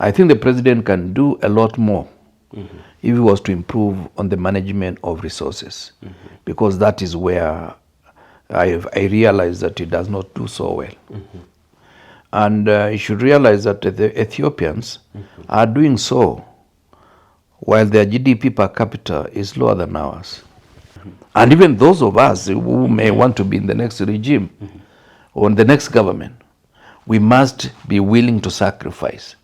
I think the president can do a lot more if he was to improve on the management of resources, because that is where I realize that he does not do so well. And you should realize that the Ethiopians are doing so while their GDP per capita is lower than ours. And even those of us who may want to be in the next regime or in the next government, we must be willing to sacrifice.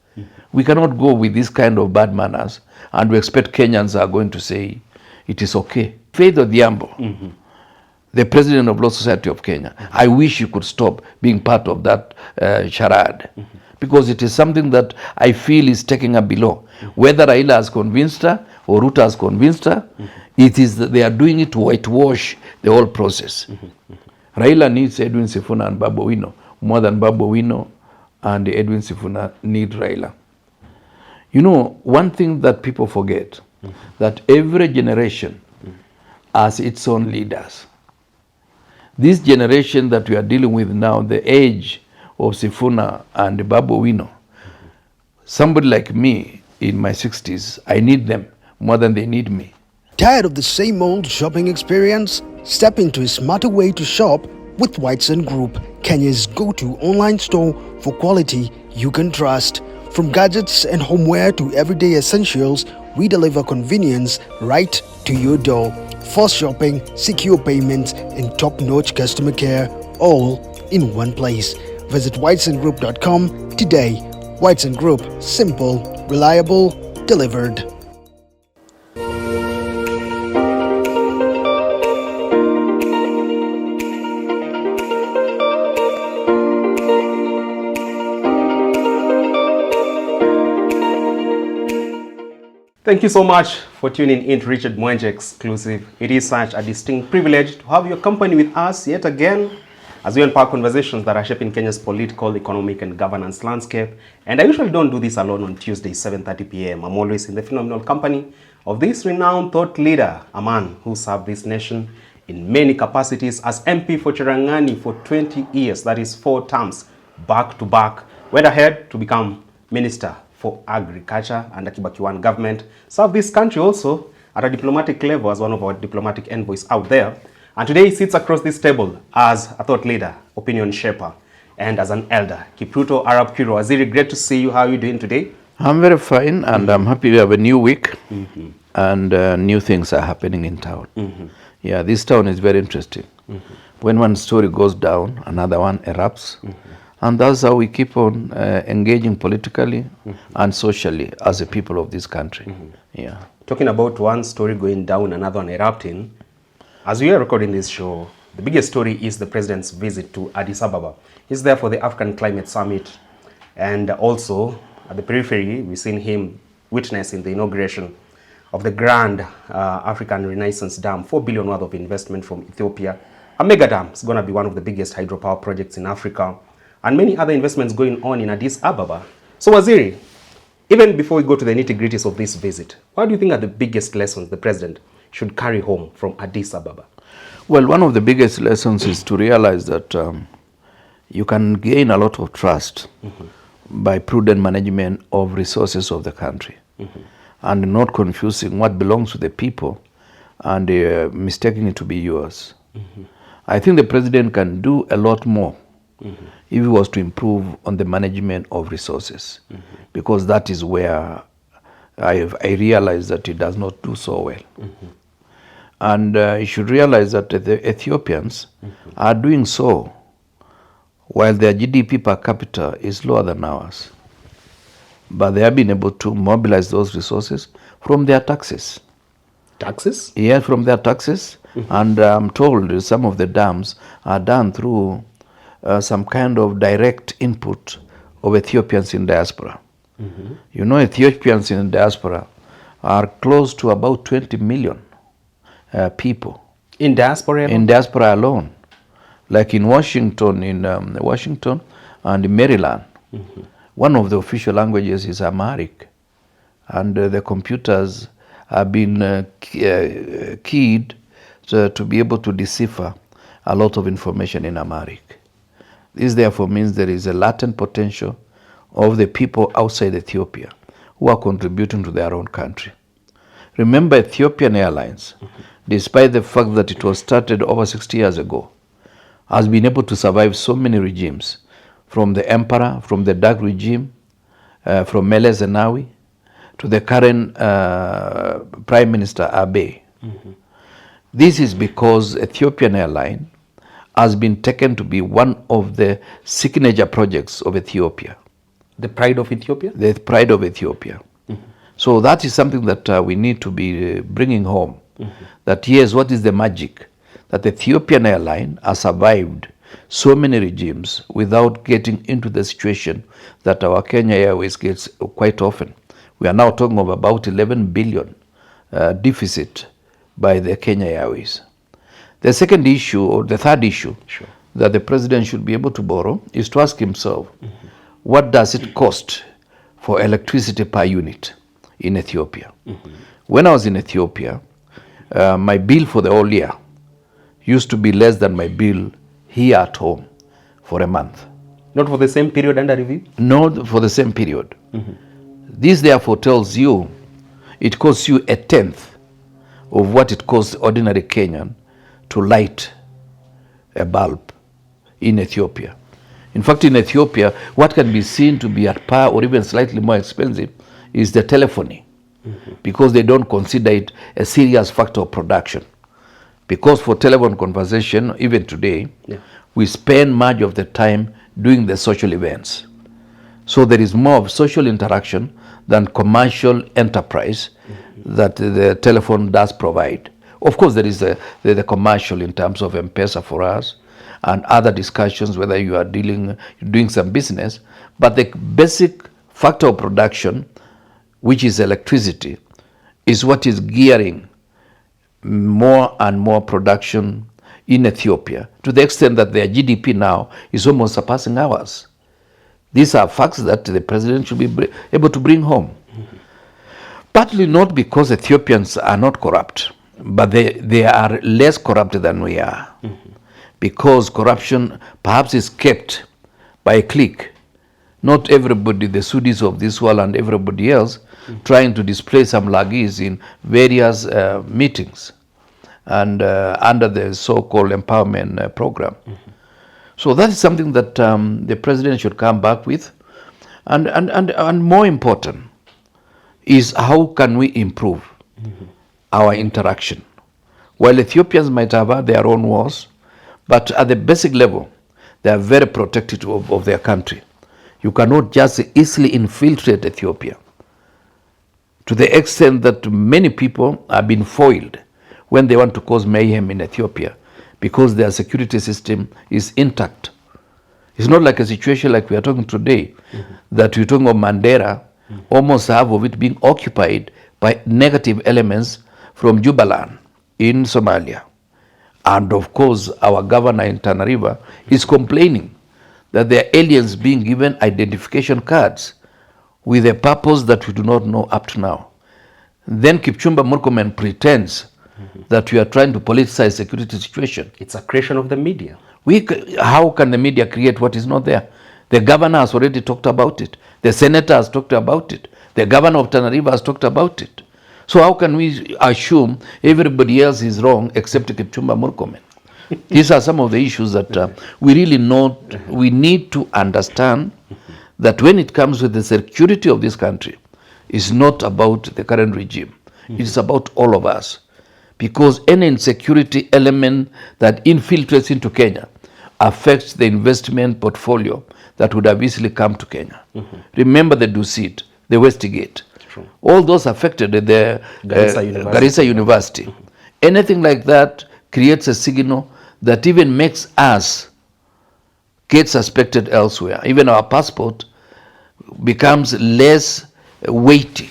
We cannot go with this kind of bad manners and we expect Kenyans are going to say it is okay. Faith Odhiambo, the president of Law Society of Kenya, I wish you could stop being part of that charade, because it is something that I feel is taking her below. Whether Raila has convinced her or Ruto has convinced her, it is that they are doing it to whitewash the whole process. Raila needs Edwin Sifuna and Babu Owino more than Babu Owino and Edwin Sifuna need Raila. You know, one thing that people forget, that every generation has its own leaders. This generation that we are dealing with now, the age of Sifuna and Babu Owino, somebody like me in my 60s, I need them more than they need me. Tired of the same old shopping experience? Step into a smarter way to shop with Whiteson Group, Kenya's go-to online store for quality you can trust. From gadgets and homeware to everyday essentials, we deliver convenience right to your door. Fast shopping, secure payments, and top-notch customer care, all in one place. Visit whitesongroup.com today. Whiteson Group, simple, reliable, delivered. Thank you so much for tuning in to Richard Mwenje Exclusive. It is such a distinct privilege to have your company with us yet again as we unpack conversations that are shaping Kenya's political, economic, and governance landscape. And I usually don't do this alone on Tuesdays, 7:30 p.m. I'm always in the phenomenal company of this renowned thought leader, a man who served this nation in many capacities as MP for Cherangani for 20 years, that is 4 terms, back to back, went ahead to become Minister for Agriculture under Kibaki I government, served this country also at a diplomatic level as one of our diplomatic envoys out there. And today he sits across this table as a thought leader, opinion shaper, and as an elder. Kipruto Arab Kiro Waziri, great to see you. How are you doing today? I'm very fine, and I'm happy we have a new week, and new things are happening in town. Yeah, this town is very interesting. When one story goes down, another one erupts. And that's how we keep on engaging politically and socially as a people of this country. Yeah. Talking about one story going down, another one erupting, as we are recording this show, the biggest story is the president's visit to Addis Ababa. He's there for the African Climate Summit. And also, at the periphery, we've seen him witnessing the inauguration of the Grand African Renaissance Dam, 4 billion worth of investment from Ethiopia. A mega dam is going to be one of the biggest hydropower projects in Africa, and many other investments going on in Addis Ababa. So Waziri, even before we go to the nitty-gritties of this visit, what do you think are the biggest lessons the president should carry home from Addis Ababa? Well, one of the biggest lessons is to realize that you can gain a lot of trust by prudent management of resources of the country, and not confusing what belongs to the people and mistaking it to be yours. I think the president can do a lot more if he was to improve on the management of resources, because that is where I realize that he does not do so well. And you should realize that the Ethiopians are doing so while their GDP per capita is lower than ours. But they have been able to mobilize those resources from their taxes. Taxes? Yeah, from their taxes. And I'm told some of the dams are done through some kind of direct input of Ethiopians in diaspora. You know, Ethiopians in diaspora are close to about 20 million people. In diaspora alone? In diaspora alone. Like in Washington, Washington and Maryland. One of the official languages is Amharic. And the computers have been keyed to be able to decipher a lot of information in Amharic. This therefore means there is a latent potential of the people outside Ethiopia who are contributing to their own country. Remember, Ethiopian Airlines, despite the fact that it was started over 60 years ago, has been able to survive so many regimes, from the emperor, from the Dark regime, from Mele Zenawi, to the current Prime Minister Abe. This is because Ethiopian Airline has been taken to be one of the signature projects of Ethiopia. The pride of Ethiopia? The pride of Ethiopia. So that is something that we need to be bringing home. That yes, what is the magic? That Ethiopian Airline has survived so many regimes without getting into the situation that our Kenya Airways gets quite often. We are now talking of about 11 billion deficit by the Kenya Airways. The second issue, or the third issue, that the president should be able to borrow is to ask himself, what does it cost for electricity per unit in Ethiopia? When I was in Ethiopia, my bill for the whole year used to be less than my bill here at home for a month. Not for the same period under review? Not for the same period. This therefore tells you it costs you a tenth of what it costs ordinary Kenyan to light a bulb in Ethiopia. In fact, in Ethiopia, what can be seen to be at par or even slightly more expensive is the telephony, because they don't consider it a serious factor of production. Because for telephone conversation, even today, we spend much of the time doing the social events. So there is more of social interaction than commercial enterprise that the telephone does provide. Of course, there is the commercial in terms of M-Pesa for us and other discussions, whether you are doing some business, but the basic factor of production, which is electricity, is what is gearing more and more production in Ethiopia, to the extent that their GDP now is almost surpassing ours. These are facts that the president should be able to bring home. Partly not because Ethiopians are not corrupt, but they are less corrupt than we are. Because corruption perhaps is kept by a clique. Not everybody, the Sudis of this world and everybody else, trying to display some lagis in various meetings and under the so-called empowerment program. So that is something that the president should come back with. And more important is, how can we improve our interaction? While Ethiopians might have had their own wars, but at the basic level, they are very protective of their country. You cannot just easily infiltrate Ethiopia, to the extent that many people have been foiled when they want to cause mayhem in Ethiopia, because their security system is intact. It's not like a situation like we are talking today, that we're talking of Mandera, almost half of it being occupied by negative elements from Jubaland in Somalia. And of course, our governor in Tana River is complaining that there are aliens being given identification cards with a purpose that we do not know up to now. Then Kipchumba Murkomen pretends that we are trying to politicize security situation. It's a creation of the media. How can the media create what is not there? The governor has already talked about it. The senator has talked about it. The governor of Tana River has talked about it. So how can we assume everybody else is wrong except Kipchumba Murkomen? These are some of the issues that we need to understand, that when it comes to the security of this country, it's not about the current regime. It's about all of us. Because any insecurity element that infiltrates into Kenya affects the investment portfolio that would have easily come to Kenya. Remember the Dusit, the Westgate. All those affected the Garissa University. Anything like that creates a signal that even makes us get suspected elsewhere. Even our passport becomes less weighty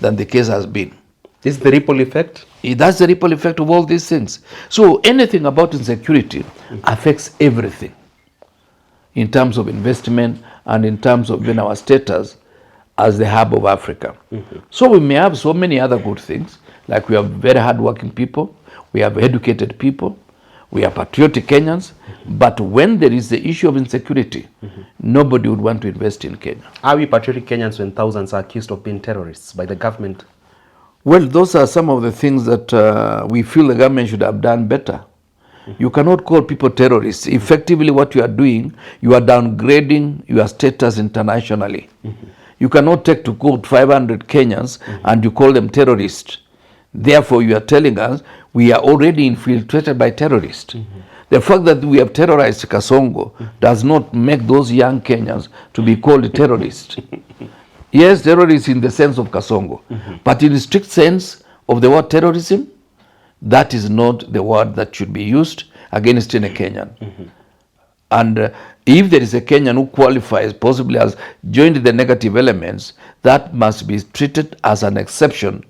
than the case has been. This is the ripple effect? That's the ripple effect of all these things. So anything about insecurity affects everything in terms of investment and in terms of even our status as the hub of Africa. So we may have so many other good things, like we have very hardworking people, we have educated people, We are patriotic Kenyans, but when there is the issue of insecurity, nobody would want to invest in Kenya. Are we patriotic Kenyans when thousands are accused of being terrorists by the government? Well, those are some of the things that we feel the government should have done better. You cannot call people terrorists. Effectively, what you are doing, you are downgrading your status internationally. You cannot take to court 500 Kenyans and you call them terrorists. Therefore, you are telling us we are already infiltrated by terrorists. The fact that we have terrorized Kasongo does not make those young Kenyans to be called terrorists. Yes, terrorists in the sense of Kasongo, but in the strict sense of the word terrorism, that is not the word that should be used against any Kenyan. And if there is a Kenyan who qualifies, possibly as joined the negative elements, that must be treated as an exception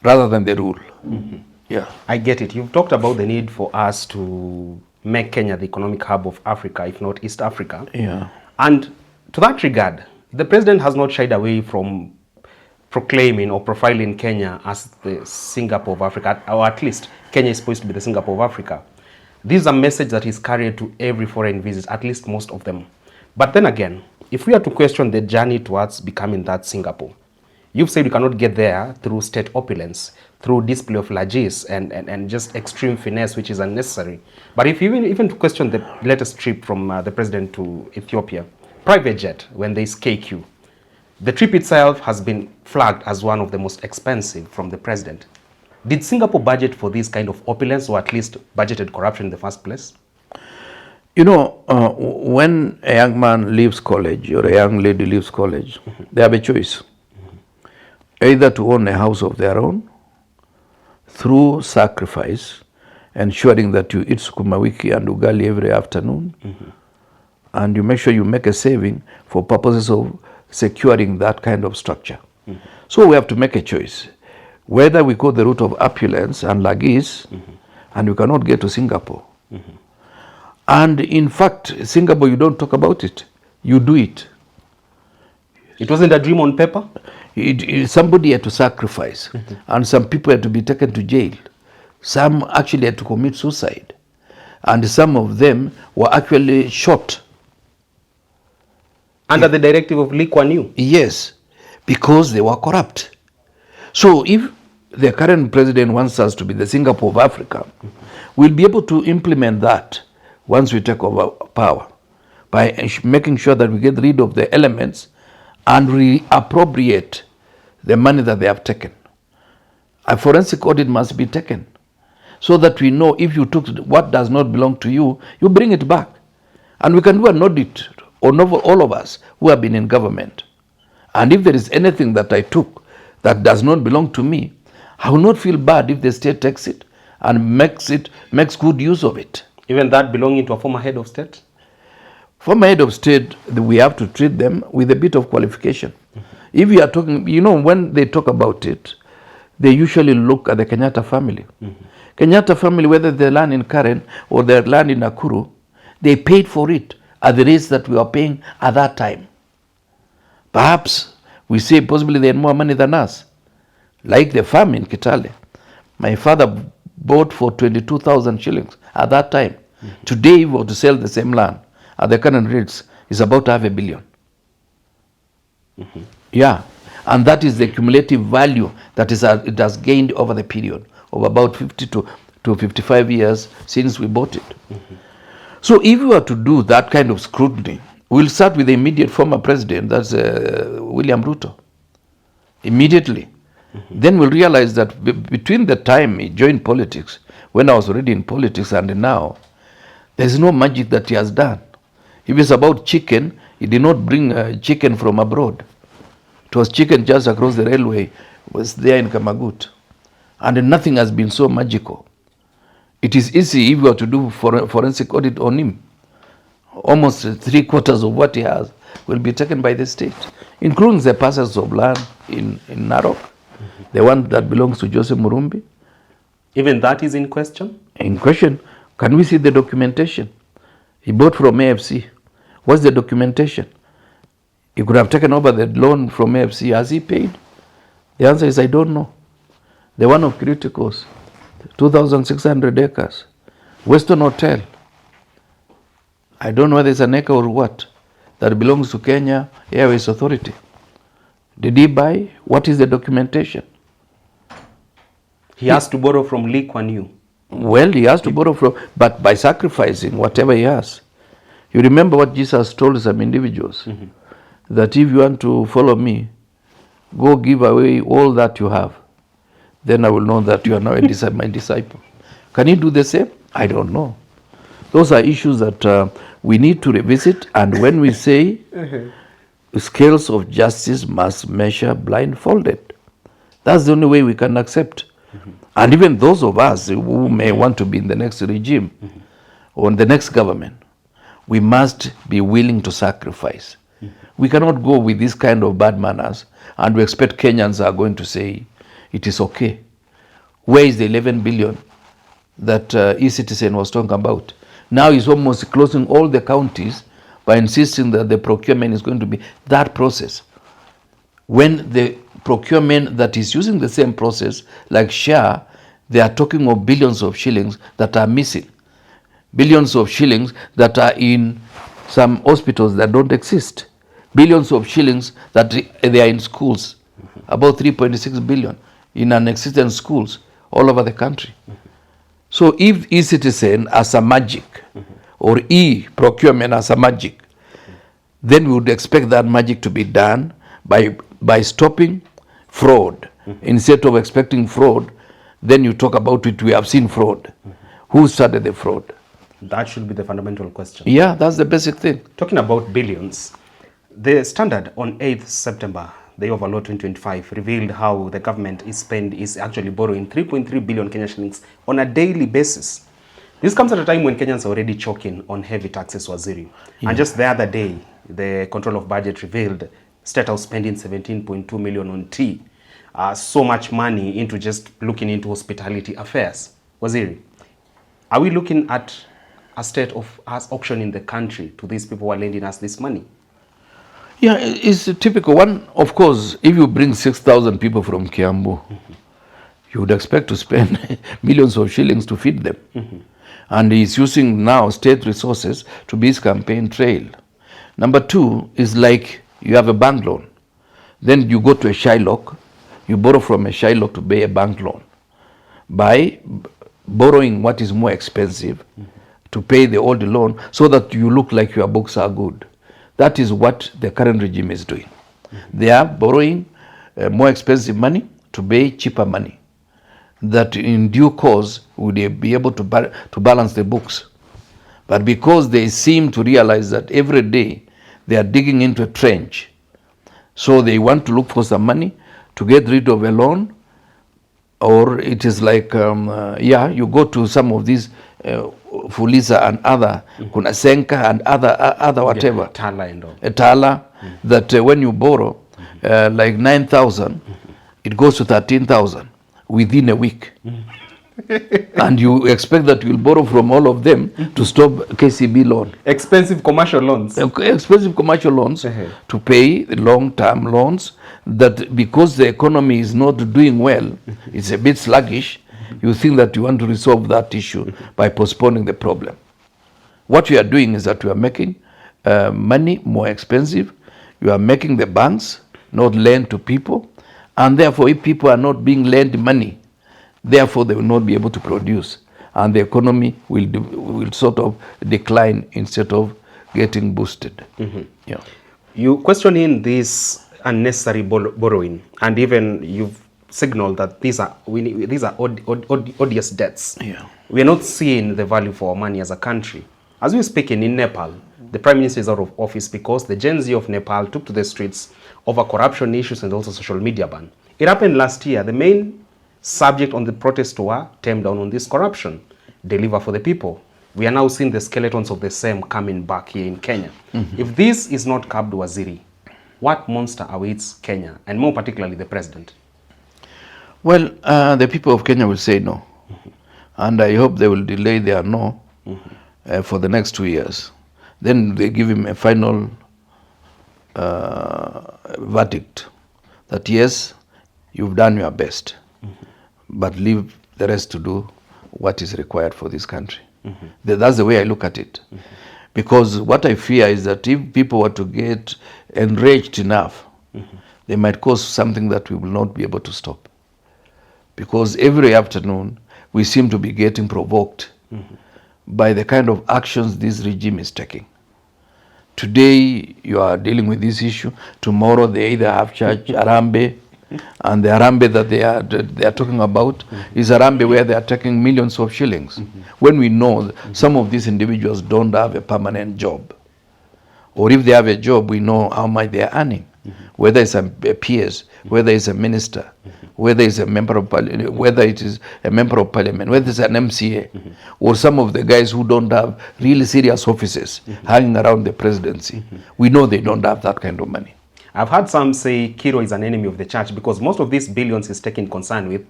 rather than the rule. Yeah, I get it. You've talked about the need for us to make Kenya the economic hub of Africa, if not East Africa. yeah. And to that regard, the president has not shied away from proclaiming or profiling Kenya as the Singapore of Africa, or at least Kenya is supposed to be the Singapore of Africa. This is a message that is carried to every foreign visit, at least most of them. But then again, if we are to question the journey towards becoming that Singapore, you've said we cannot get there through state opulence, through display of largesse and just extreme finesse, which is unnecessary. But if you even to question the latest trip from the president to Ethiopia, private jet, when there is KQ, the trip itself has been flagged as one of the most expensive from the president. Did Singapore budget for this kind of opulence, or at least budgeted corruption in the first place? You know, when a young man leaves college or a young lady leaves college, they have a choice. Either to own a house of their own through sacrifice, ensuring that you eat sukuma wiki and ugali every afternoon, and you make sure you make a saving for purposes of securing that kind of structure. So we have to make a choice. Whether we go the route of opulence and largesse, and you cannot get to Singapore. And in fact, Singapore, you don't talk about it. You do it. It wasn't a dream on paper? Somebody had to sacrifice, and some people had to be taken to jail. Some actually had to commit suicide, and some of them were actually shot. Under the directive of Lee Kuan Yew? Yes, because they were corrupt. So if the current president wants us to be the Singapore of Africa, we'll be able to implement that once we take over power by making sure that we get rid of the elements and reappropriate the money that they have taken. A forensic audit must be taken so that we know if you took what does not belong to you, you bring it back. And we can do an audit on all of us who have been in government. And if there is anything that I took that does not belong to me, I will not feel bad if the state takes it and makes good use of it. Even that belonging to a former head of state? Former head of state, we have to treat them with a bit of qualification. If you are talking, you know, when they talk about it, they usually look at the Kenyatta family. Kenyatta family, whether they land in Karen or they land in Nakuru, they paid for it at the rates that we were paying at that time. Perhaps we say possibly they had more money than us. Like the farm in Kitale. My father bought for 22,000 shillings at that time. Today, if we were to sell the same land at the current rates, it's about 500 million. Yeah, and that is the cumulative value that it has gained over the period of about 50 to 55 years since we bought it. So if we were to do that kind of scrutiny, we'll start with the immediate former president, that's William Ruto. Immediately. Then we'll realize that between the time he joined politics, when I was already in politics, and now, there's no magic that he has done. If it's about chicken, he did not bring chicken from abroad. It was chicken just across the railway, was there in Kamagut. And nothing has been so magical. It is easy if we were to do forensic audit on him. Almost 3/4 of what he has will be taken by the state, including the parcels of land in Narok, the one that belongs to Joseph Murumbi. Even that is in question? In question. Can we see the documentation? He bought from AFC. What's the documentation? He could have taken over the loan from AFC. Has he paid? The answer is I don't know. The one of Criticos, 2,600 acres. Western Hotel, I don't know whether it's an acre or what, that belongs to Kenya Airways Authority. Did he buy? What is the documentation? He has to borrow from Lee Kuan Yew. Well, he has to borrow from, but by sacrificing whatever he has. You remember what Jesus told some individuals, that if you want to follow me, go give away all that you have. Then I will know that you are now my disciple. Can he do the same? I don't know. Those are issues that we need to revisit, and when we say scales of justice must measure blindfolded, that's the only way we can accept. And even those of us who may want to be in the next regime or in the next government, we must be willing to sacrifice. We cannot go with this kind of bad manners and we expect Kenyans are going to say it is okay. Where is the 11 billion that e-citizen was talking about? Now he's almost closing all the counties by insisting that the procurement is going to be that process. When the procurement that is using the same process, like SHA, they are talking of billions of shillings that are missing. Billions of shillings that are in some hospitals that don't exist. Billions of shillings that they are in schools. About 3.6 billion in non-existent schools all over the country. So if e-citizen as a magic, or e-procurement as a magic, then we would expect that magic to be done by stopping fraud. Instead of expecting fraud, then you talk about it, we have seen fraud. Who started the fraud? That should be the fundamental question. Yeah, that's the basic thing. Talking about billions, the Standard on 8th September, the year of our Law 2025, revealed how the government is actually borrowing 3.3 billion Kenya shillings on a daily basis. This comes at a time when Kenyans are already choking on heavy taxes, Waziri. Yeah. And just the other day, the Control of Budget revealed State House spending 17.2 million on tea. So much money into just looking into hospitality affairs. Waziri, are we looking at a state of us auctioning the country to these people who are lending us this money? Yeah, it's a typical one. Of course, if you bring 6,000 people from Kiambu, you would expect to spend millions of shillings to feed them. And he's using now state resources to be his campaign trail. Number two is like you have a bank loan. Then you go to a Shylock, you borrow from a Shylock to pay a bank loan. By borrowing what is more expensive to pay the old loan so that you look like your books are good. That is what the current regime is doing. They are borrowing more expensive money to pay cheaper money. That in due course would they be able to balance the books. But because they seem to realize that every day they are digging into a trench, so they want to look for some money to get rid of a loan, or it is like, you go to some of these Fuliza and other, Kuna Senka and other whatever. Tala and all. Tala, that when you borrow like 9,000, it goes to 13,000 within a week. And you expect that you'll borrow from all of them to stop KCB loan. Expensive commercial loans. Expensive commercial loans to pay long-term loans that because the economy is not doing well, it's a bit sluggish, you think that you want to resolve that issue by postponing the problem. What we are doing is that we are making money more expensive. You are making the banks not lend to people. And therefore, if people are not being lent money, therefore they will not be able to produce. And the economy will sort of decline instead of getting boosted. Yeah. You question in this unnecessary borrowing, and even you've signaled that these are odious debts. Yeah. We are not seeing the value for our money as a country. As we're speaking in Nepal, the Prime Minister is out of office because the Gen Z of Nepal took to the streets over corruption issues and also social media ban. It happened last year. The main subject on the protest were tame down on this corruption, deliver for the people. We are now seeing the skeletons of the same coming back here in Kenya. If this is not curbed, Waziri, what monster awaits Kenya, and more particularly the president? Well, the people of Kenya will say no. And I hope they will delay their no for the next 2 years. Then they give him a final verdict that yes, you've done your best, but leave the rest to do what is required for this country. That's the way I look at it. Because what I fear is that if people were to get enraged enough, they might cause something that we will not be able to stop. Because every afternoon, we seem to be getting provoked by the kind of actions this regime is taking. Today, you are dealing with this issue. Tomorrow, they either have church, Harambee, and the Harambee that they are talking about is Harambee where they are taking millions of shillings. When we know some of these individuals don't have a permanent job. Or if they have a job, we know how much they are earning. Whether it's a PS, whether it's a minister, whether it's a member of parliament, whether it is a member of parliament, whether it's an MCA, or some of the guys who don't have really serious offices hanging around the presidency. We know they don't have that kind of money. I've heard some say Kiro is an enemy of the church because most of these billions he's taking concern with,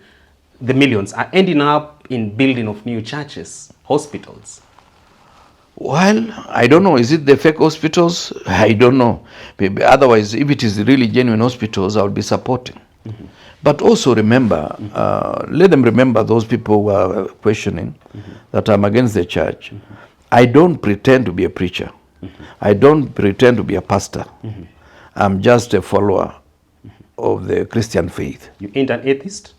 the millions, are ending up in building of new churches, hospitals. Well, I don't know. Is it the fake hospitals? I don't know. Maybe otherwise, if it is really genuine hospitals, I will be supporting. But also remember, let them remember those people who are questioning that I'm against the church. I don't pretend to be a preacher. I don't pretend to be a pastor. I'm just a follower of the Christian faith. You ain't an atheist?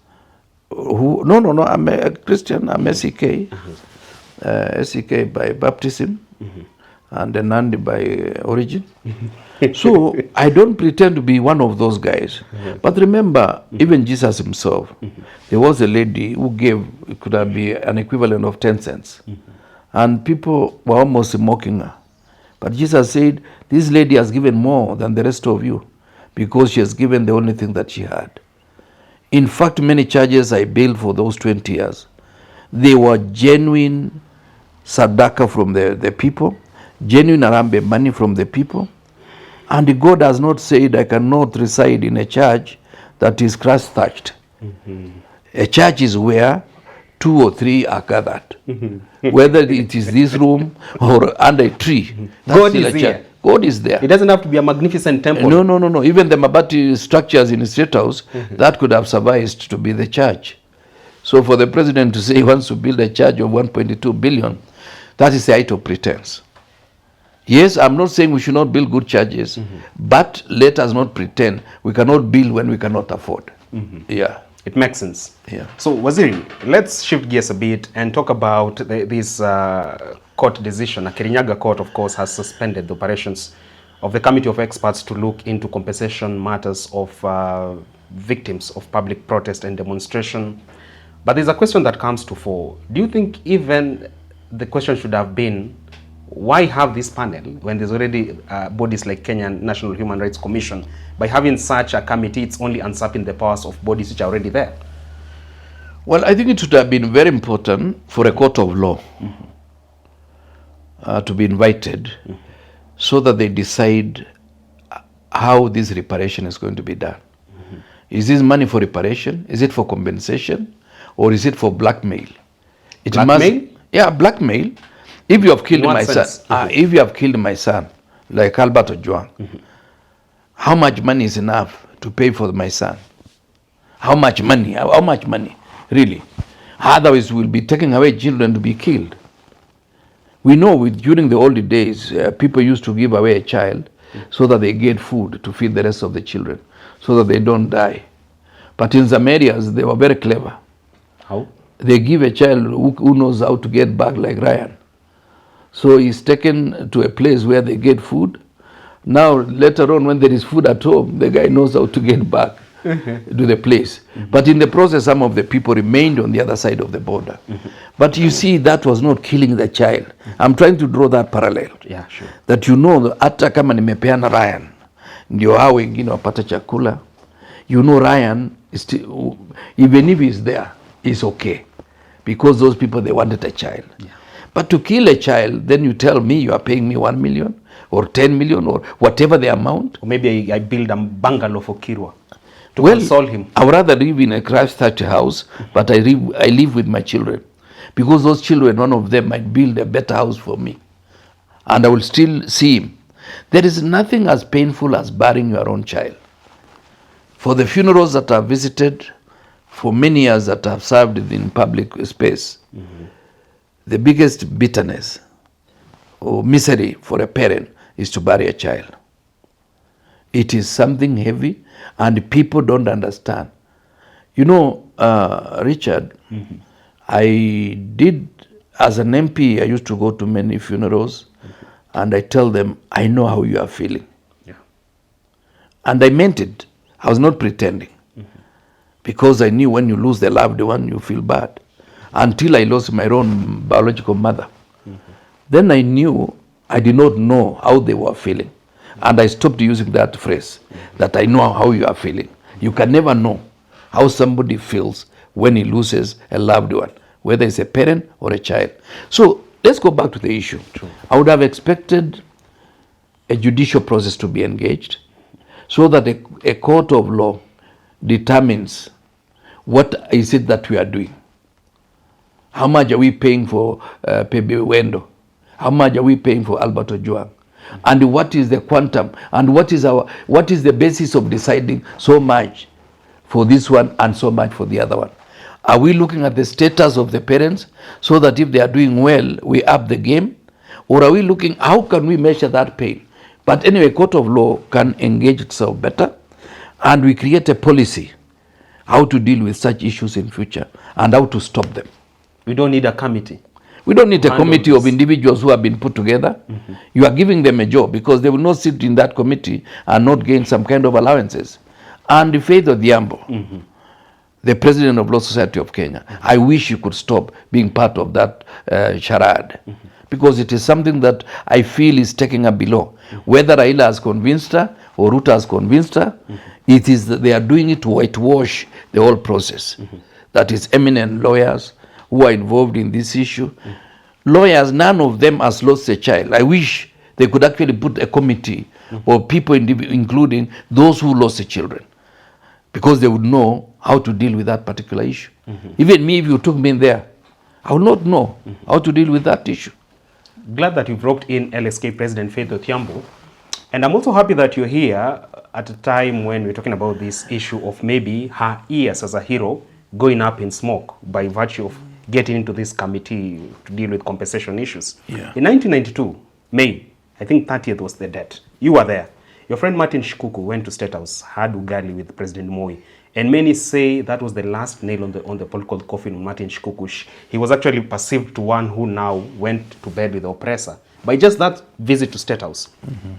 No. I'm a Christian. I'm SEK. SEK by baptism and then Nandi by origin. So I don't pretend to be one of those guys. But remember, even Jesus himself, there was a lady who gave, it could have been an equivalent of 10 cents. And people were almost mocking her. But Jesus said, this lady has given more than the rest of you because she has given the only thing that she had. In fact, many churches I built for those 20 years, they were genuine sadaka from the people, genuine Harambee money from the people. And God has not said I cannot reside in a church that is Christ-touched. A church is where 2 or 3 are gathered. Whether it is this room or under a tree. God is here. God is there. It doesn't have to be a magnificent temple. No. Even the Mabati structures in the State House, that could have sufficed to be the church. So for the president to say he wants to build a church of 1.2 billion, that is the height of pretense. Yes, I'm not saying we should not build good churches, but let us not pretend we cannot build when we cannot afford. Yeah. It makes sense. Yeah. So, Waziri, let's shift gears a bit and talk about this court decision. A Kirinyaga court, of course, has suspended the operations of the committee of experts to look into compensation matters of victims of public protest and demonstration. But there's a question that comes to fore. Do you think even the question should have been, why have this panel when there's already bodies like Kenyan National Human Rights Commission? By having such a committee, it's only usurping the powers of bodies which are already there. Well, I think it would have been very important for a court of law to be invited so that they decide how this reparation is going to be done. Is this money for reparation? Is it for compensation? Or is it for blackmail? Blackmail? Yeah, blackmail. If you have killed my son, if you have killed my son, like Albert Ojwang, how much money is enough to pay for my son? How much money? How much money? Really? Otherwise, we'll be taking away children to be killed. We know during the old days, people used to give away a child so that they get food to feed the rest of the children, so that they don't die. But in some areas, they were very clever. How? They give a child who knows how to get back, like Ryan. So he's taken to a place where they get food. Now, later on, when there is food at home, the guy knows how to get back to the place. But in the process, some of the people remained on the other side of the border. But you see, that was not killing the child. I'm trying to draw that parallel. Yeah, sure. That you know, hata kama nimepeana Ryan, ndio hao wengine wapata chakula, you know Ryan, is still, even if he's there, is okay. Because those people, they wanted a child. Yeah. But to kill a child, then you tell me you are paying me 1 million or 10 million or whatever the amount. Or maybe I build a bungalow for Kirwa to console him. I would rather live in a Christ-church house, but I live with my children. Because those children, one of them might build a better house for me. And I will still see him. There is nothing as painful as burying your own child. For the funerals that I've visited, for many years that I've served in public space, the biggest bitterness or misery for a parent is to bury a child. It is something heavy, and people don't understand. You know, Richard, I did, as an MP, I used to go to many funerals, and I tell them, I know how you are feeling. Yeah. And I meant it. I was not pretending. Because I knew when you lose the loved one, you feel bad. Until I lost my own biological mother. Then I knew, I did not know how they were feeling. And I stopped using that phrase, that I know how you are feeling. You can never know how somebody feels when he loses a loved one, whether it's a parent or a child. So let's go back to the issue. True. I would have expected a judicial process to be engaged so that a court of law determines what is it that we are doing. How much are we paying for Pebe Wendo? How much are we paying for Alberto Juang? And what is the quantum? And what is the basis of deciding so much for this one and so much for the other one? Are we looking at the status of the parents so that if they are doing well, we up the game? Or are we looking, how can we measure that pain? But anyway, court of law can engage itself better, and we create a policy how to deal with such issues in future and how to stop them. We don't need a committee. We don't need a committee of individuals who have been put together. You are giving them a job because they will not sit in that committee and not gain some kind of allowances. And the Faith Odhiambo, the president of Law Society of Kenya, I wish you could stop being part of that charade. Because it is something that I feel is taking her below. Whether Raila has convinced her or Ruto has convinced her, it is that they are doing it to whitewash the whole process. That is eminent lawyers who are involved in this issue. Lawyers, none of them has lost a child. I wish they could actually put a committee of people, including those who lost the children, because they would know how to deal with that particular issue. Even me, if you took me in there, I would not know how to deal with that issue. Glad that you've roped in LSK President Faith Odhiambo. And I'm also happy that you're here at a time when we're talking about this issue of maybe her years as a hero going up in smoke by virtue of getting into this committee to deal with compensation issues. Yeah. In 1992, May, I think 30th was the date. You were there. Your friend Martin Shikuku went to State House, had ugali with President Moi. And many say that was the last nail on the political coffin of Martin Shikuku. He was actually perceived to one who now went to bed with the oppressor by just that visit to State House.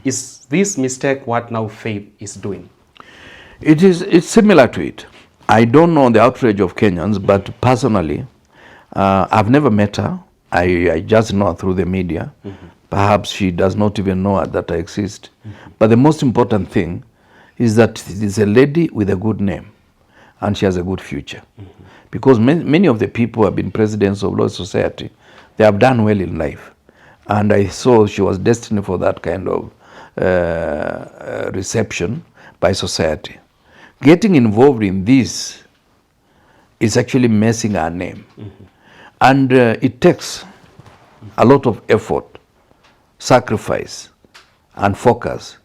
Is this mistake what now Faith is doing? It's similar to it. I don't know the outrage of Kenyans, but personally, I've never met her. I just know her through the media. Perhaps she does not even know that I exist. But the most important thing is that it is a lady with a good name, and she has a good future. Because many of the people who have been presidents of Law Society, they have done well in life. And I saw she was destined for that kind of reception by society. Getting involved in this is actually messing her name. And it takes a lot of effort, sacrifice, and focus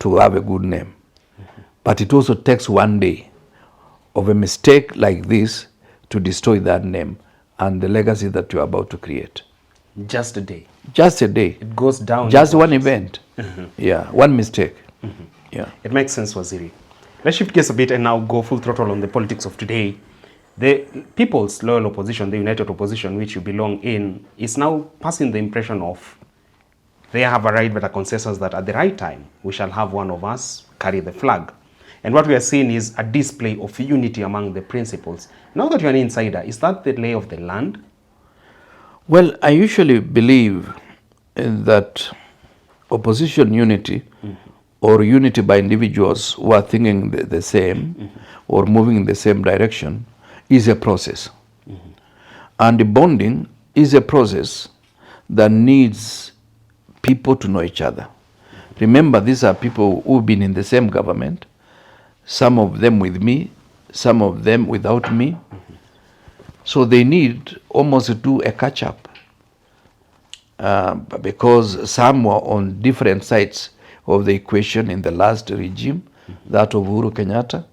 to have a good name. But it also takes one day of a mistake like this to destroy that name and the legacy that you're about to create. Just a day. Just a day. It goes down. Just one event. Yeah, one mistake. Yeah. It makes sense, Waziri. Let's shift gears a bit and now go full throttle on the politics of today. The People's Loyal Opposition, the United Opposition, which you belong in, is now passing the impression of they have arrived at a consensus that at the right time, we shall have one of us carry the flag. And what we are seeing is a display of unity among the principals. Now that you're an insider, is that the lay of the land? Well, I usually believe that opposition unity or unity by individuals who are thinking the same or moving in the same direction is a process. And the bonding is a process that needs people to know each other. Remember, these are people who've been in the same government, some of them with me, some of them without me. So they need almost to do a catch-up because some were on different sides of the equation in the last regime, that of Uhuru Kenyatta.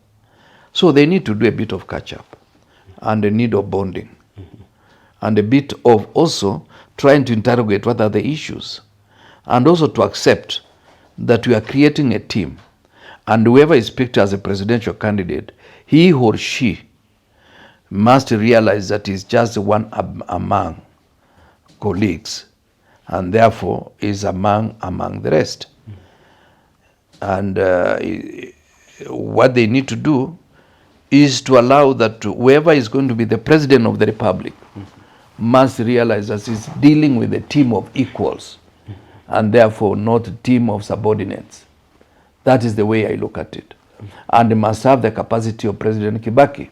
So they need to do a bit of catch-up and a need of bonding. and a bit of also trying to interrogate what are the issues, and also to accept that we are creating a team, and whoever is picked as a presidential candidate, he or she must realize that he's just one among colleagues, and therefore is among the rest. And what they need to do is to allow that whoever is going to be the president of the republic must realize that he's dealing with a team of equals, and therefore not a team of subordinates. That is the way I look at it. And they must have the capacity of President Kibaki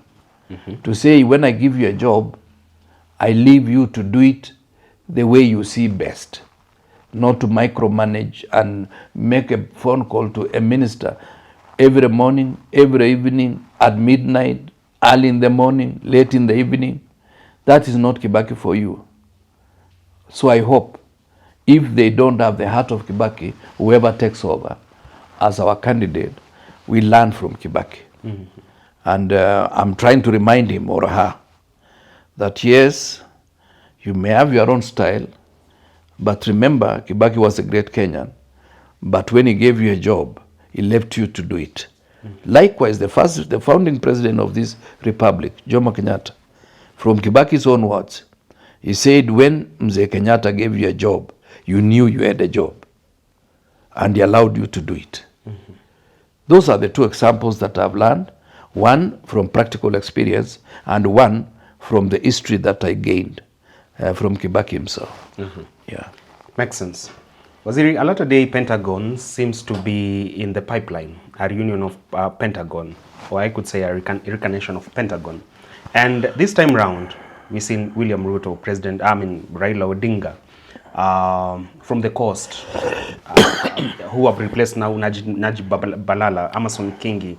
to say, when I give you a job, I leave you to do it the way you see best, not to micromanage and make a phone call to a minister every morning, every evening, at midnight, early in the morning, late in the evening. That is not Kibaki for you. So I hope if they don't have the heart of Kibaki, whoever takes over as our candidate, we learn from Kibaki. And I'm trying to remind him or her that yes, you may have your own style, but remember, Kibaki was a great Kenyan, but when he gave you a job, he left you to do it. Likewise, the founding president of this republic, Jomo Kenyatta, from Kibaki's own words, he said, when Mzee Kenyatta gave you a job, you knew you had a job, and he allowed you to do it. Those are the two examples that I've learned, one from practical experience and one from the history that I gained from Kibaki himself. Yeah. Makes sense. Waziri, a latter day Pentagon seems to be in the pipeline, a reunion of Pentagon, or I could say a reincarnation of Pentagon. And this time round, we've seen William Ruto, Raila Odinga, from the coast, who have replaced now Najib Balala, Amason Kingi,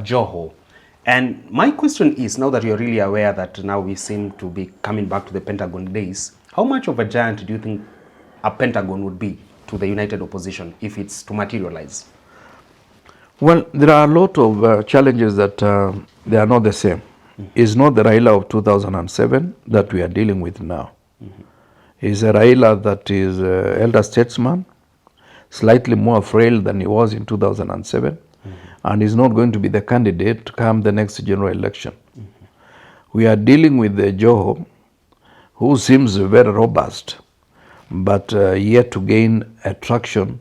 Joho. And my question is, now that you're really aware that now we seem to be coming back to the Pentagon days, how much of a giant do you think a Pentagon would be to the united opposition if it's to materialize? Well, there are a lot of challenges that they are not the same. It's not the Raila of 2007 that we are dealing with now. It's a Raila that is elder statesman, slightly more frail than he was in 2007, and is not going to be the candidate to come the next general election. We are dealing with the Joho, who seems very robust, but yet to gain traction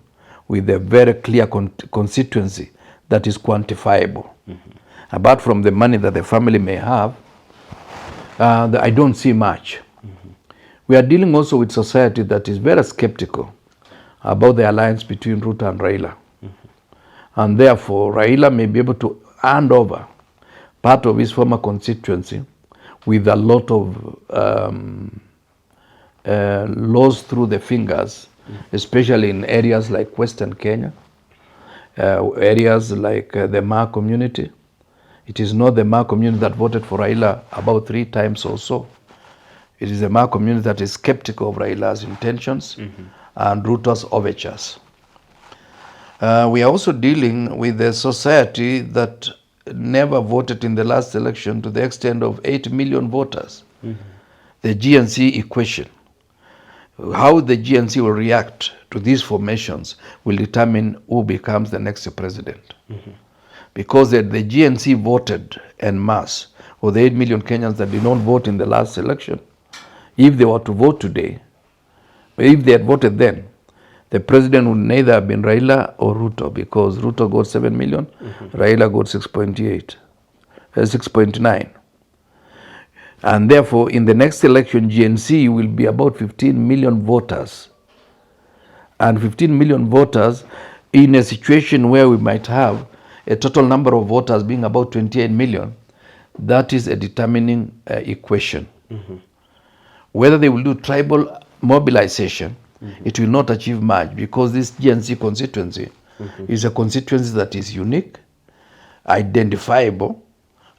with a very clear constituency that is quantifiable. Apart from the money that the family may have, I don't see much. We are dealing also with society that is very skeptical about the alliance between Ruto and Raila. And therefore, Raila may be able to hand over part of his former constituency with a lot of laws through the fingers, especially in areas like Western Kenya, areas like the Ma community. It is not the Ma community that voted for Raila about 3 times or so. It is the Ma community that is skeptical of Raila's intentions and Ruto's overtures. We are also dealing with a society that never voted in the last election to the extent of 8 million voters. The GNC equation. How the GNC will react to these formations will determine who becomes the next president. Because the GNC voted en masse, or the 8 million Kenyans that did not vote in the last election, if they were to vote today, if they had voted then, the president would neither have been Raila or Ruto, because Ruto got 7 million, Raila got 6.9. And therefore, in the next election, GNC will be about 15 million voters. And 15 million voters in a situation where we might have a total number of voters being about 28 million, that is a determining equation. Whether they will do tribal mobilization, it will not achieve much, because this GNC constituency is a constituency that is unique, identifiable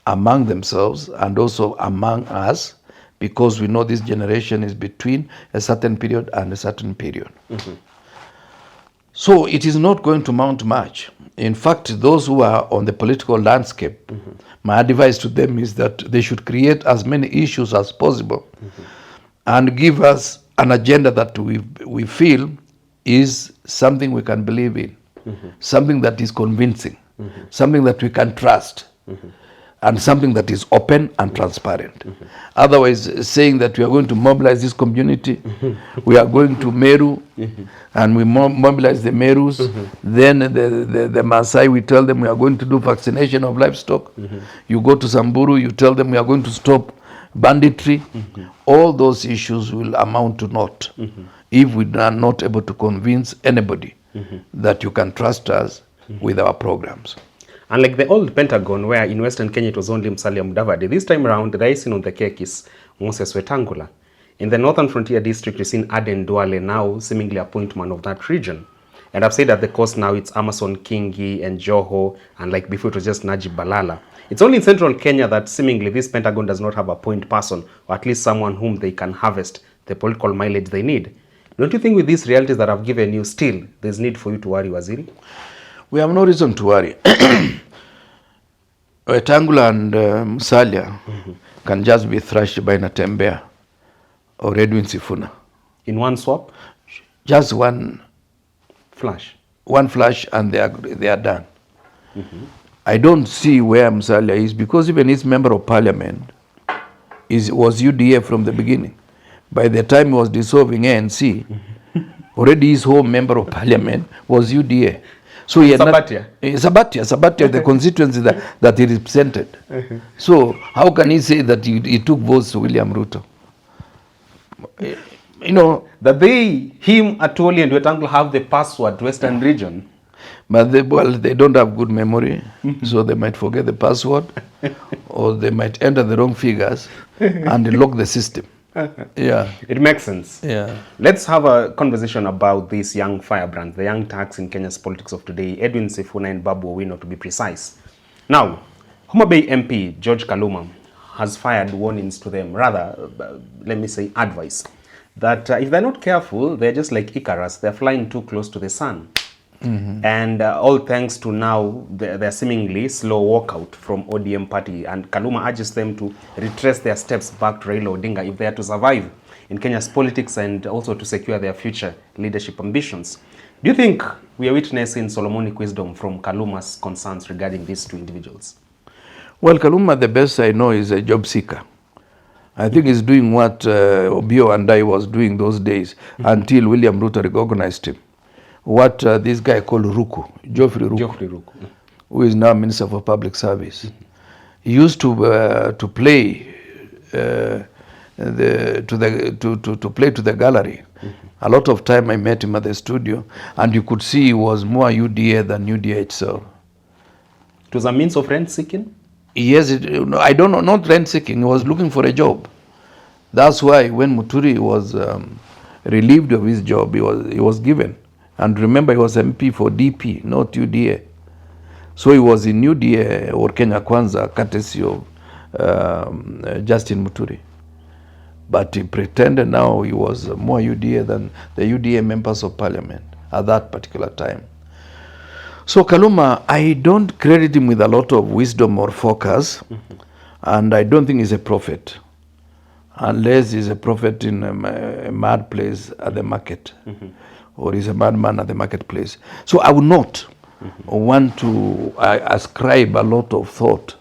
among themselves and also among us, because we know this generation is between a certain period and a certain period. So it is not going to mount much. In fact, those who are on the political landscape, my advice to them is that they should create as many issues as possible and give us an agenda that we feel is something we can believe in, something that is convincing, something that we can trust, and something that is open and transparent. Otherwise, saying that we are going to mobilize this community, we are going to Meru, and we mobilize the Merus, then the Maasai, we tell them we are going to do vaccination of livestock. You go to Samburu, you tell them we are going to stop banditry. All those issues will amount to naught if we are not able to convince anybody that you can trust us with our programs. Unlike the old Pentagon, where in Western Kenya it was only Musalia Mudavadi, this time around the icing on the cake is Moses Wetangula. In the Northern Frontier District, you've seen Aden Duale now seemingly appointment of that region. And I've said that the coast now it's Amason Kingi and Joho, and like before it was just Najib Balala. It's only in Central Kenya that seemingly this Pentagon does not have a point person, or at least someone whom they can harvest the political mileage they need. Don't you think with these realities that I've given you, still there's need for you to worry, Waziri? We have no reason to worry. Wetangula and Musalia can just be thrashed by Natembea or Edwin Sifuna. In one swap? Just one flash. One flash and they are done. I don't see where Musalia is, because even his member of parliament was UDA from the beginning. By the time he was dissolving ANC, already his whole member of parliament was UDA. So he had Sabatia, the constituency that he represented. So how can he say that he took votes to William Ruto? You know, that him, Atoli and Wetangula have the password to Western region. But they don't have good memory, so they might forget the password, or they might enter the wrong figures and lock the system. Yeah, it makes sense. Yeah, let's have a conversation about this young firebrand, the young tax in Kenya's politics of today, Edwin Sifuna and Babu Owino, to be precise. Now, Homa Bay MP George Kaluma has fired warnings to them, rather, let me say advice, that if they're not careful, they're just like Icarus, they're flying too close to the sun. And all thanks to now their seemingly slow walkout from ODM party, and Kaluma urges them to retrace their steps back to Raila Odinga if they are to survive in Kenya's politics and also to secure their future leadership ambitions. Do you think we are witnessing Solomonic wisdom from Kaluma's concerns regarding these two individuals? Well, Kaluma, the best I know, is a job seeker. I think he's doing what Obio and I was doing those days until William Ruto recognized him. What this guy called Geoffrey Ruku, who is now Minister for Public Service. He used to play to play to the gallery. A lot of time I met him at the studio, and you could see he was more UDA than UDA itself. It was a means of rent seeking? Yes, I don't know, not rent seeking. He was looking for a job. That's why when Muturi was relieved of his job, he was given. And remember, he was MP for DP, not UDA. So he was in UDA or Kenya Kwanza, courtesy of Justin Muturi. But he pretended now he was more UDA than the UDA members of parliament at that particular time. So Kaluma, I don't credit him with a lot of wisdom or focus, and I don't think he's a prophet, unless he's a prophet in a mad place at the market. Or he's a madman at the marketplace. So I would not want to ascribe a lot of thought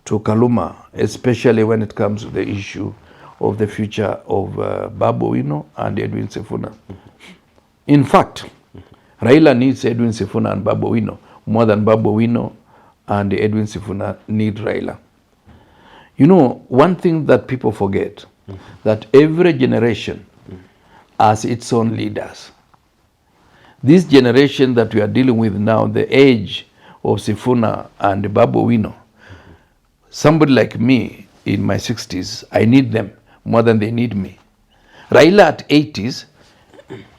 to Kaluma, especially when it comes to the issue of the future of Babu Owino and Edwin Sifuna. In fact, Raila needs Edwin Sifuna and Babu Owino more than Babu Owino and Edwin Sifuna need Raila. You know, one thing that people forget, that every generation has its own leaders. This generation that we are dealing with now, the age of Sifuna and Babu Owino, somebody like me in my 60s, I need them more than they need me. Raila at 80s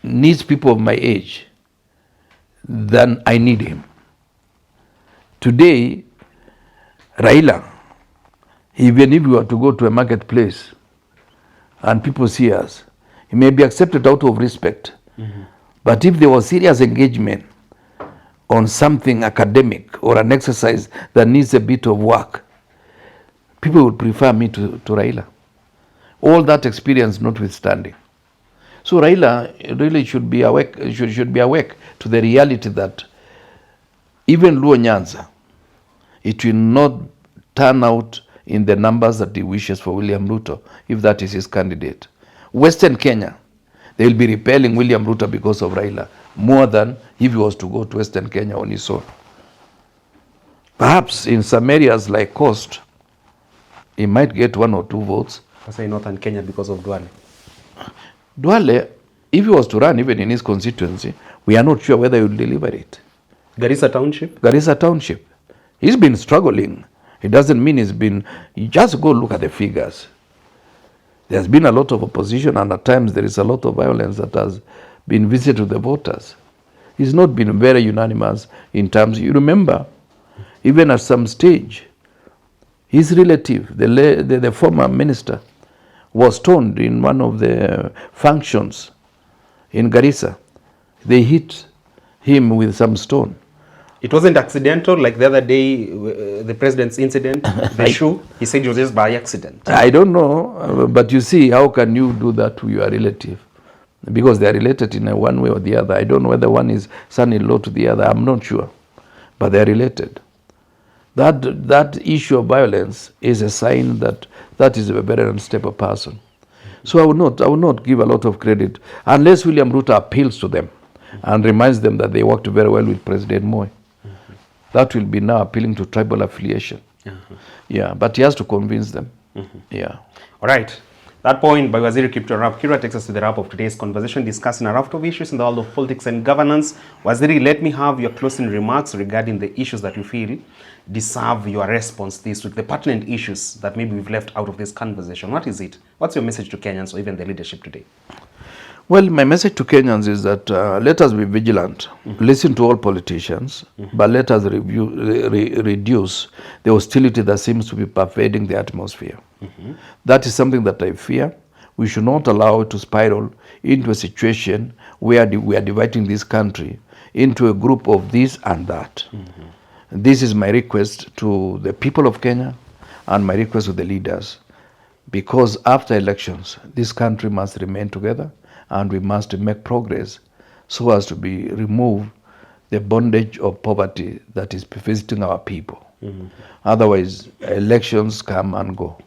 needs people of my age than I need him. Today, Raila, even if we were to go to a marketplace and people see us, he may be accepted out of respect. But if there was serious engagement on something academic or an exercise that needs a bit of work, people would prefer me to Raila. all that experience notwithstanding. So Raila really should be awake, should be awake to the reality that even Luo Nyanza, it will not turn out in the numbers that he wishes for William Ruto, if that is his candidate. Western Kenya, they will be repelling William Ruto because of Raila, more than if he was to go to Western Kenya on his own. Perhaps in some areas like Coast, he might get 1 or 2 votes. I say Northern Kenya because of Duale. Duale, if he was to run even in his constituency, we are not sure whether he will deliver it. Garissa Township? Garissa Township. He's been struggling. It doesn't mean he's been, you just go look at the figures. There's been a lot of opposition, and at times there is a lot of violence that has been visited to the voters. He's not been very unanimous in terms, you remember, even at some stage, his relative, the former minister, was stoned in one of the functions in Garissa. They hit him with some stone. It wasn't accidental like the other day, the president's incident, the shoe. He said it was just by accident. I don't know, but you see, how can you do that to your relative? Because they are related in one way or the other. I don't know whether one is son-in-law to the other. I'm not sure, but they are related. That issue of violence is a sign that that is a very unstable person. So I would not give a lot of credit unless William Ruto appeals to them and reminds them that they worked very well with President Moi. That will be now appealing to tribal affiliation. Yeah, but he has to convince them. Yeah. All right. That point by Waziri Kipto Arap Kira takes us to the wrap of today's conversation, discussing a raft of issues in the world of politics and governance. Waziri, let me have your closing remarks regarding the issues that you feel deserve your response this week, the pertinent issues that maybe we've left out of this conversation. What is it? What's your message to Kenyans or even the leadership today? Well, my message to Kenyans is that let us be vigilant, listen to all politicians, but let us reduce the hostility that seems to be pervading the atmosphere. That is something that I fear. We should not allow it to spiral into a situation where we are dividing this country into a group of this and that. This is my request to the people of Kenya and my request to the leaders, because after elections, this country must remain together and we must make progress so as to remove the bondage of poverty that is visiting our people. Otherwise, elections come and go,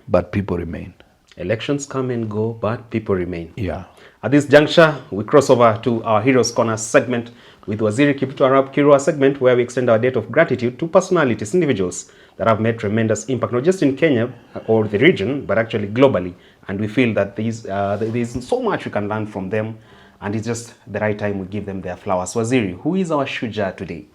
but people remain. Elections come and go, but people remain. Yeah. At this juncture, we cross over to our Heroes Corner segment with Waziri Kipto Arap Kiro, a segment where we extend our debt of gratitude to personalities, individuals that have made tremendous impact, not just in Kenya or the region, but actually globally. And we feel that there's so much we can learn from them, and it's just the right time we give them their flowers. Waziri, who is our Shuja today?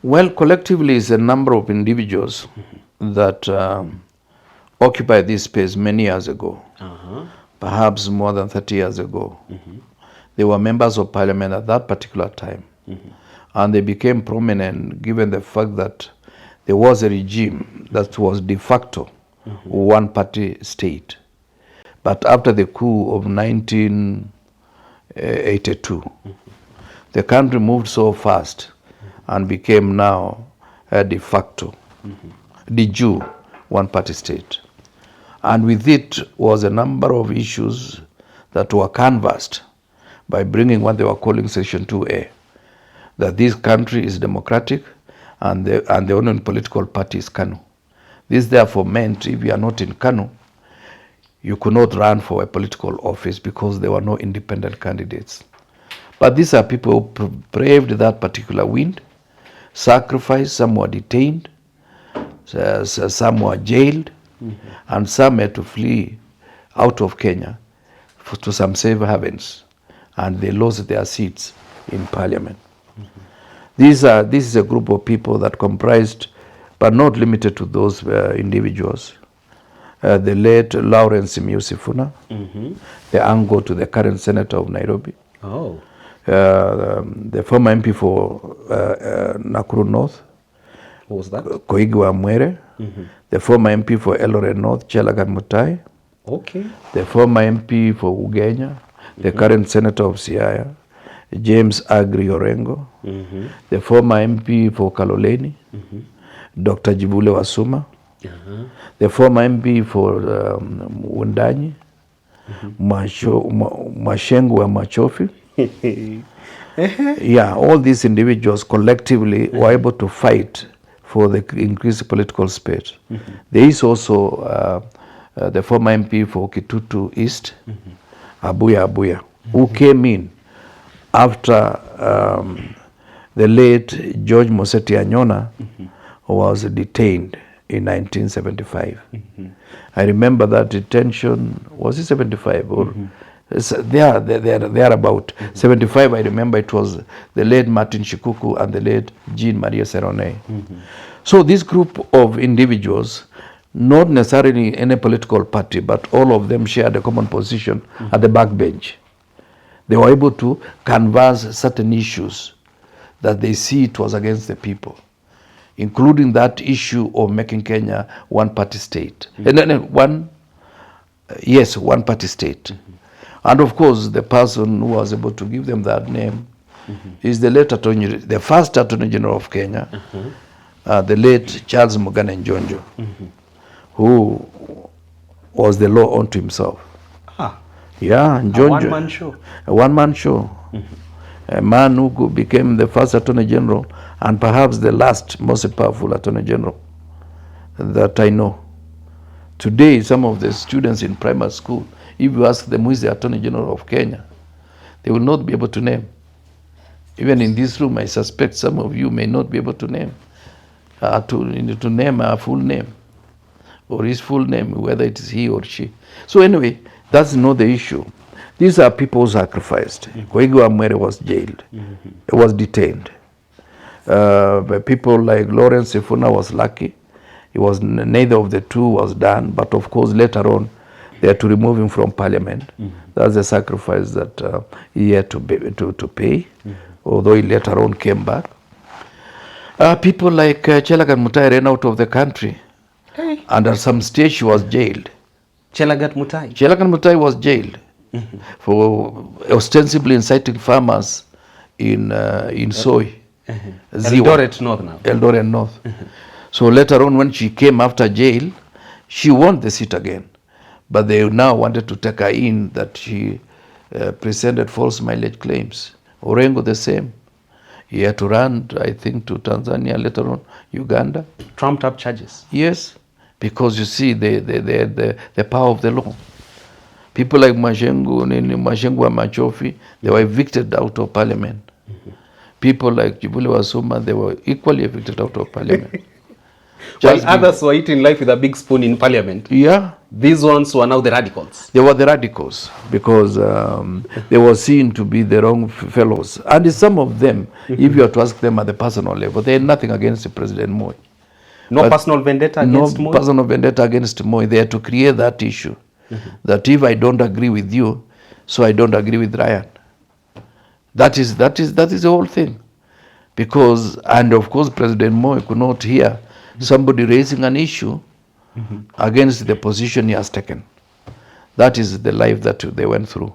Well, collectively is a number of individuals that occupy this space many years ago, perhaps more than 30 years ago. They were members of parliament at that particular time, and they became prominent given the fact that there was a regime that was de facto one-party state. But after the coup of 1982, the country moved so fast and became now a de facto, de jure one-party state. And with it was a number of issues that were canvassed by bringing what they were calling Section 2A, that this country is democratic and the only political party is KANU. This therefore meant if you are not in KANU, you could not run for a political office because there were no independent candidates. But these are people who braved that particular wind, sacrificed, some were detained, some were jailed, and some had to flee out of Kenya to some safe havens, and they lost their seats in parliament. This is a group of people that comprised, but not limited to those individuals, the late Lawrence Sifuna, the uncle to the current senator of Nairobi, the former MP for Nakuru North, Who was that? Koigi wa Mwere, the former MP for Eldoret North, Chelagan Mutai, Okay. the former MP for Ugenya, the current Senator of Siaya, James Agri Orengo, the former MP for Kaloleni, Dr. Jibule Wasuma, the former MP for Wundanyi, Mashengu wa Machofi. Yeah, all these individuals collectively were able to fight for the increased political space. There is also the former MP for Kitutu East, Abuya, who came in after the late George Moseti Anyona was detained in 1975. I remember that detention, was it 75 or there about 75? I remember it was the late Martin Shikuku and the late Jean Maria Serone. So this group of individuals, not necessarily any political party, but all of them shared a common position at the backbench. They were able to canvass certain issues that they see it was against the people, including that issue of making Kenya one-party state. And then one party state. And of course, the person who was able to give them that name is the late the first Attorney General of Kenya, the late Charles Mugane Njonjo, who was the law unto himself. Yeah, Njonjo. A one-man show. A one-man show. A man who became the first Attorney General and perhaps the last most powerful Attorney General that I know. Today, some of the students in primary school, if you ask them who is the Attorney General of Kenya, they will not be able to name. Even in this room, I suspect some of you may not be able to name, to name a full name or his full name, whether it is he or she. So anyway, that's not the issue. These are people sacrificed. Koigi Wamwere was jailed. He was detained. But people like Lawrence Sifuna was lucky. He was neither of the two was done, but of course later on they had to remove him from parliament. That's the sacrifice that he had to pay, although he later on came back. People like Chelagat Mutai ran out of the country, and at some stage she was jailed. Chelagat Mutai? Chelagat Mutai was jailed for ostensibly inciting farmers in Soy. Eldoret North now. Eldoret North. So later on, when she came after jail, she won the seat again. But they now wanted to take her in that she presented false mileage claims. Orengo the same. He had to run, I think, to Tanzania, later on Uganda. Trumped up charges. Yes, because you see the power of the law. People like Mashengu Machofi, they were evicted out of parliament. People like Jibule Wasuma, they were equally evicted out of parliament. While others were eating life with a big spoon in parliament. Yeah. These ones were now the radicals. They were the radicals because they were seen to be the wrong fellows. And some of them, if you are to ask them at the personal level, they had nothing against President Moi. No personal vendetta against Moi? No personal vendetta against Moi. They had to create that issue. That if I don't agree with you, so I don't agree with Ryan. That is the whole thing. Because, and of course, President Moi could not hear somebody raising an issue against the position he has taken. That is the life that they went through.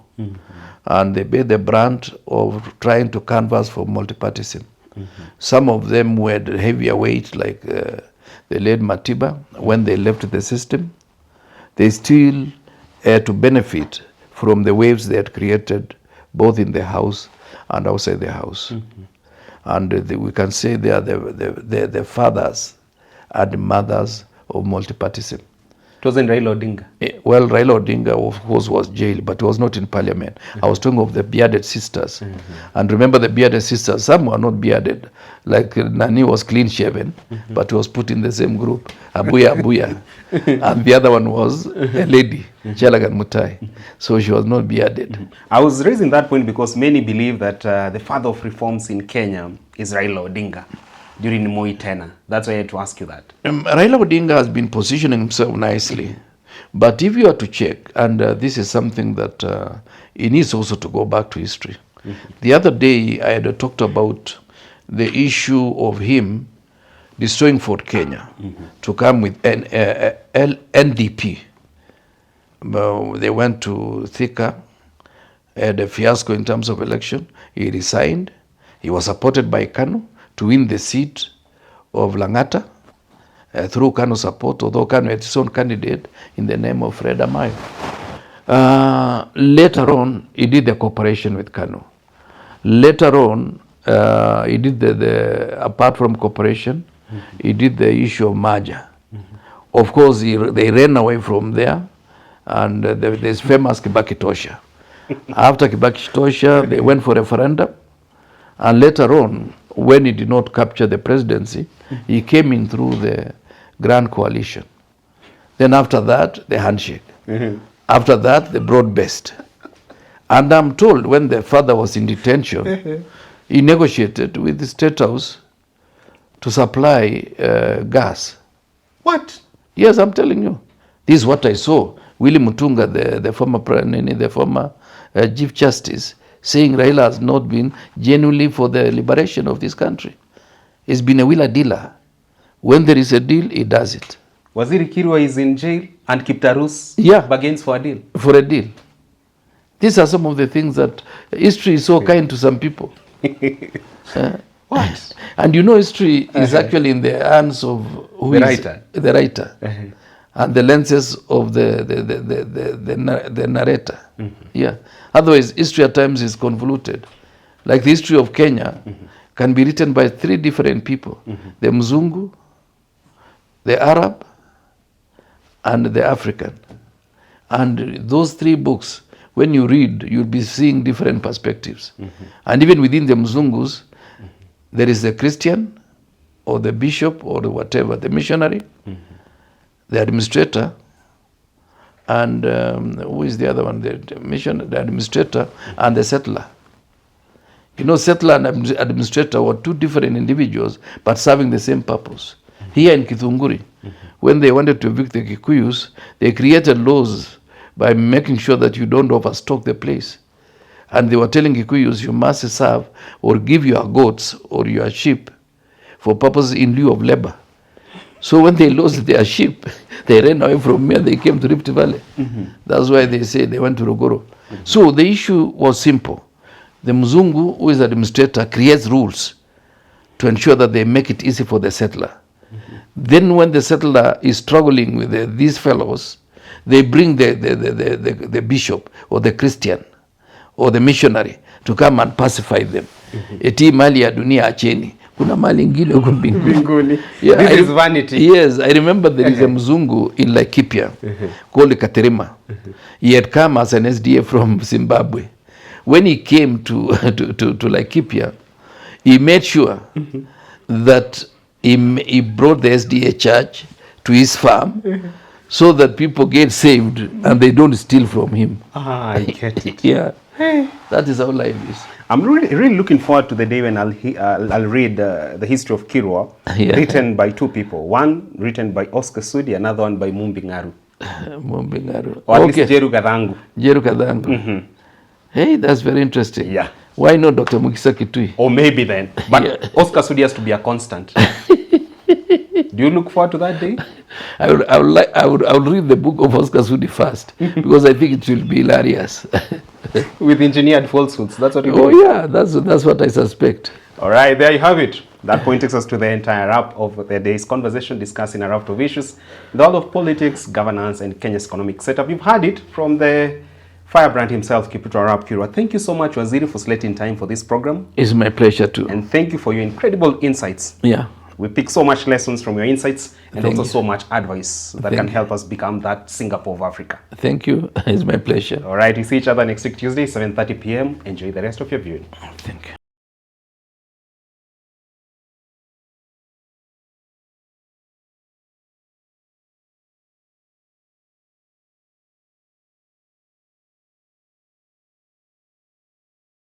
And they bear the brunt of trying to canvass for multipartyism. Some of them were heavier weight, like the late Matiba. When they left the system, they still had to benefit from the waves they had created, both in the house and outside the house. And we can say they are the fathers and mothers of multipartyism. It wasn't Raila Odinga? Well, Raila Odinga, of course, was jailed, but he was not in parliament. I was talking of the bearded sisters. And remember the bearded sisters, some were not bearded. Like Nani was clean-shaven, but he was put in the same group, Abuya. And the other one was a lady, Chelagat Mutai. So she was not bearded. I was raising that point because many believe that the father of reforms in Kenya is Raila Odinga during Moi tenure. That's why I had to ask you that. Raila Odinga has been positioning himself nicely. But if you are to check, and this is something that he needs also to go back to history. The other day I had talked about the issue of him destroying Fort Kenya to come with NDP, They went to Thika, had a fiasco in terms of election. He resigned. He was supported by KANU to win the seat of Langata through KANU support, although KANU had its own candidate in the name of Fred Amayo. Later on, he did the cooperation with KANU. Later on, he did apart from cooperation, he did the issue of merger. Of course, they ran away from there, and there's famous Kibaki Tosha. After Kibaki Tosha, they went for referendum, and later on, when he did not capture the presidency, he came in through the Grand Coalition. Then after that, the handshake. After that, the broad-based. And I'm told when the father was in detention, he negotiated with the State House to supply gas. What? Yes, I'm telling you. This is what I saw. Willie Mutunga, the former Chief Justice, saying Raila has not been genuinely for the liberation of this country. He's been a wheeler dealer. When there is a deal, he does it. Waziri Kirwa is in jail and Kiptarus bargains for a deal. For a deal. These are some of the things that history is so kind to some people. What? And you know, history is actually in the hands of who the is writer. The writer. And the lenses of the narrator. Yeah. Otherwise, history at times is convoluted. Like the history of Kenya can be written by 3 different people: the Mzungu, the Arab, and the African. And those 3 books, when you read, you'll be seeing different perspectives. And even within the Mzungus, there is the Christian, or the bishop, or the whatever, the missionary, the administrator, and who is the other one? The administrator, and the settler. You know, settler and administrator were 2 different individuals, but serving the same purpose. Here in Kithunguri, when they wanted to evict the Kikuyus, they created laws by making sure that you don't overstock the place. And they were telling Kikuyus, you must serve or give your goats or your sheep for purposes in lieu of labor. So when they lost their sheep, they ran away from here, they came to Rift Valley. That's why they say they went to Rogoro. So the issue was simple. The Mzungu, who is the administrator, creates rules to ensure that they make it easy for the settler. Then when the settler is struggling with these fellows, they bring the bishop or the Christian or the missionary to come and pacify them. Eti mali ya dunia acheni. Kuna mali ingine huko mbinguni. This is vanity. Yes, I remember there is a Mzungu in Laikipia called Katerima. He had come as an SDA from Zimbabwe. When he came to Laikipia, he made sure that he brought the SDA church to his farm so that people get saved and they don't steal from him. I get it. Yeah. That is how life is. I'm really looking forward to the day when I'll read the history of Kirwa, written by 2 people. One written by Oscar Sudi, another one by Mumbingaru. Mumbingaru. Or at least Jeru Kadhangu. Jeru Kadhangu. Hey, that's very interesting. Yeah. Why not Dr. Mukisa Kitui? Or maybe then. But Oscar Sudi has to be a constant. Do you look forward to that day? I would read the book of Oscar Sudi first because I think it will be hilarious. With engineered falsehoods. That's what you Oh yeah, that's what I suspect. All right, there you have it. That point takes us to the entire wrap of the day's conversation, discussing a raft of issues in the world of politics, governance, and Kenya's economic setup. You've heard it from the firebrand himself, Kipito Arap Kirwa. Thank you so much, Waziri, for slating time for this program. It's my pleasure too. And thank you for your incredible insights. Yeah. We pick so much lessons from your insights and Thank also you. so much advice that can help us become that Singapore of Africa. Thank you. It's my pleasure. All right, we see each other next week, Tuesday, 7:30 p.m. Enjoy the rest of your viewing. Thank you.